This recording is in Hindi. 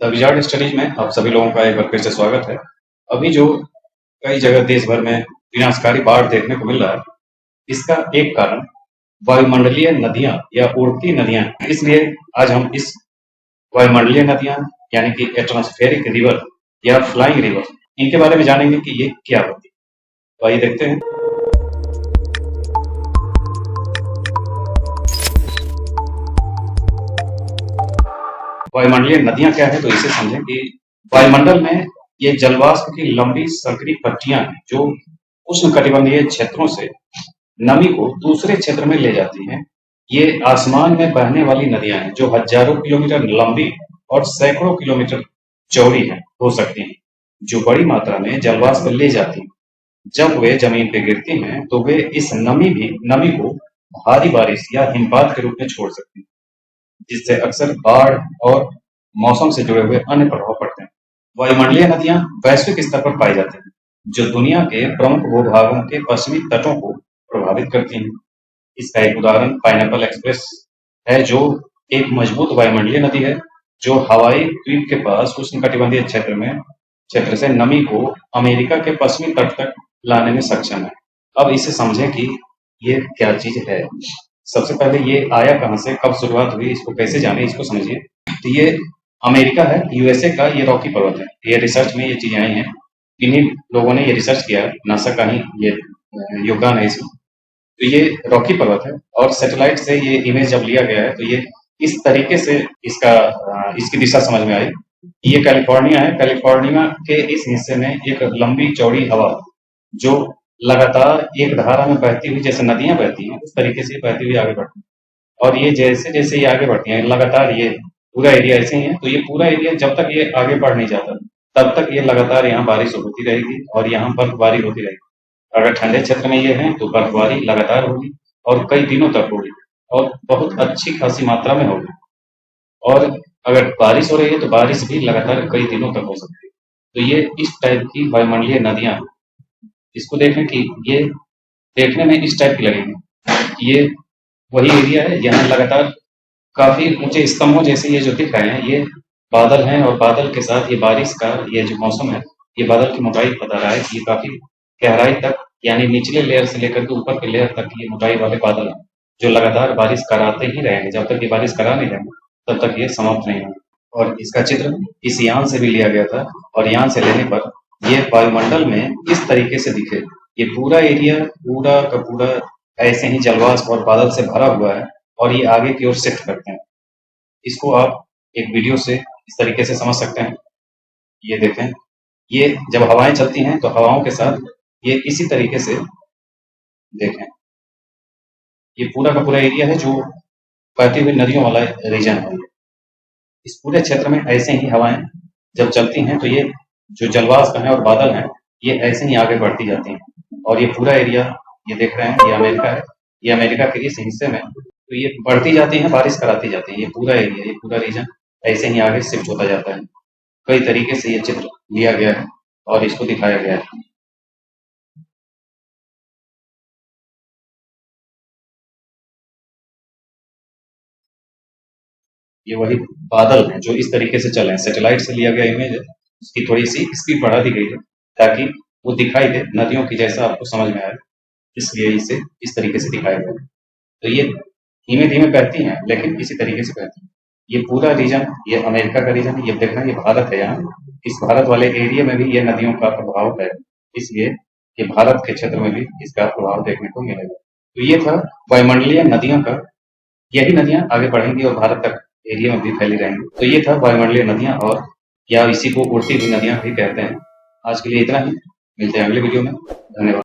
द विजार्ड स्टडीज में आप सभी लोगों का एक बार फिर से स्वागत है। अभी जो कई जगह देश भर में विनाशकारी बाढ़ देखने को मिल रहा है, इसका एक कारण वायुमंडलीय नदियां या उड़ती नदियां हैं। इसलिए आज हम इस वायुमंडलीय नदियां यानी कि एटमॉस्फेरिक रिवर या फ्लाइंग रिवर, इनके बारे में जानेंगे कि ये क्या होती है। तो आइए देखते हैं। वायुमंडलीय नदियां क्या है, तो इसे समझें कि वायुमंडल में ये जलवाष्प की लंबी संकरी पट्टियां हैं जो उष्णकटिबंधीय क्षेत्रों से नमी को दूसरे क्षेत्र में ले जाती हैं। ये आसमान में बहने वाली नदियां हैं जो हजारों किलोमीटर लंबी और सैकड़ों किलोमीटर चौड़ी है हो सकती हैं, जो बड़ी मात्रा में जलवाष्प ले जाती हैं। जब वे जमीन पे गिरती हैं तो वे इस नमी को भारी बारिश या हिमपात के रूप में छोड़ सकती हैं, जिससे अक्सर बाढ़ और मौसम से जुड़े हुए अन्य प्रभाव पड़ते हैं। वायुमंडलीय नदियां वैश्विक स्तर पर पाई जाती हैं, जो दुनिया के प्रमुख भूभागों के पश्चिमी तटों को प्रभावित करती हैं। इसका एक उदाहरण पाइनएप्पल एक्सप्रेस है, जो एक मजबूत वायुमंडलीय नदी है जो हवाई द्वीप के पास उष्णकटिबंधीय क्षेत्र से नमी को अमेरिका के पश्चिमी तट तक लाने में सक्षम है। अब इसे समझें कि ये क्या चीज है। सबसे पहले ये आया कहाँ से, कब शुरुआत हुई, इसको कैसे जाने, इसको समझिए। तो ये अमेरिका है, यूएसए का ये रॉकी पर्वत है। ये रिसर्च में ये चीजें आई हैं, इन्हीं लोगों ने ये रिसर्च किया है, नासा का ही ये योगदान है इसमें। तो ये रॉकी पर्वत है और सैटेलाइट से ये इमेज जब लिया गया है तो ये इस तरीके से इसकी दिशा समझ में आई। ये कैलिफोर्निया है। कैलिफोर्निया के इस हिस्से में एक लंबी चौड़ी हवा जो लगातार एक धारा में बहती हुई, जैसे नदियां बहती हैं उस तरीके से बहती हुई आगे बढ़ती है। और ये जैसे जैसे ये आगे बढ़ती है लगातार, ये पूरा एरिया ऐसे ही है, तो ये पूरा एरिया जब तक ये आगे बढ़ नहीं जाता तब तक ये लगातार यहाँ बारिश होती रहेगी और यहाँ बर्फबारी होती रहेगी। अगर ठंडे क्षेत्र में ये है तो बर्फबारी लगातार होगी और कई दिनों तक होगी और बहुत अच्छी खासी मात्रा में होगी। और अगर बारिश हो रही है तो बारिश भी लगातार कई दिनों तक हो सकती है। तो ये इस टाइप की वायुमंडलीय नदियां, इसको देखें कि ये देखने में इस टाइप की लगेगी। ये वही एरिया है, यहाँ लगातार काफी ऊंचे स्तंभों जैसे ये जो दिख रहे हैं ये बादल हैं, और बादल के साथ ये बारिश का ये जो मौसम है, ये बादल की मोटाई बता रहा है कि ये काफी गहराई तक, यानी निचले लेयर से लेकर के ऊपर के लेयर तक ये मोटाई वाले बादल हैं जो लगातार बारिश कराते ही रहेंगे। जब तक ये बारिश करा नहीं रहेंगे तब तक ये समाप्त नहीं होंगे। और इसका चित्र इस यान से भी लिया गया था और यान से लेने पर ये वायुमंडल में इस तरीके से दिखे। ये पूरा एरिया पूरा का पूरा ऐसे ही जलवाष्प और बादल से भरा हुआ है और ये आगे की ओर शिफ्ट करते हैं। इसको आप एक वीडियो से इस तरीके से समझ सकते हैं। ये देखें, ये जब हवाएं चलती हैं तो हवाओं के साथ ये इसी तरीके से देखें, ये पूरा का पूरा एरिया है जो बहती हुई नदियों वाला रीजन है। इस पूरे क्षेत्र में ऐसे ही हवाएं जब चलती हैं तो ये जो जलवाष्प है और बादल हैं ये ऐसे ही आगे बढ़ती जाती हैं। और ये पूरा एरिया ये देख रहे हैं, ये अमेरिका है। ये अमेरिका के इस हिस्से में तो ये बढ़ती जाती है, बारिश कराती जाती है। ये पूरा एरिया, ये पूरा रीजन ऐसे ही आगे शिफ्ट होता जाता है। कई तरीके से ये चित्र लिया गया है और इसको दिखाया गया है। ये वही बादल हैं जो इस तरीके से चले हैं। सैटेलाइट से लिया गया इमेज है, उसकी थोड़ी सी स्पीड बढ़ा दी गई है ताकि वो दिखाई दे नदियों की जैसा आपको समझ में आए, इसलिए इसे इस तरीके से दिखाया गया है। तो ये धीमे धीमे बहती हैं लेकिन इसी तरीके से बहती हैं। ये पूरा रीजन, ये अमेरिका का रीजन है। ये देखना, ये भारत है। यहाँ इस भारत वाले एरिया में भी ये नदियों का प्रभाव है, इसलिए ये भारत के क्षेत्र में भी इसका प्रभाव देखने को मिलेगा। तो ये था वायुमंडलीय नदियों का। यही नदियां आगे बढ़ेंगी और भारत तक एरिया में भी फैली रहेंगी। तो ये था वायुमंडलीय नदियां, और या इसी को उड़ती हुई नदियां भी कहते हैं। आज के लिए इतना ही, मिलते हैं अगले वीडियो में। धन्यवाद।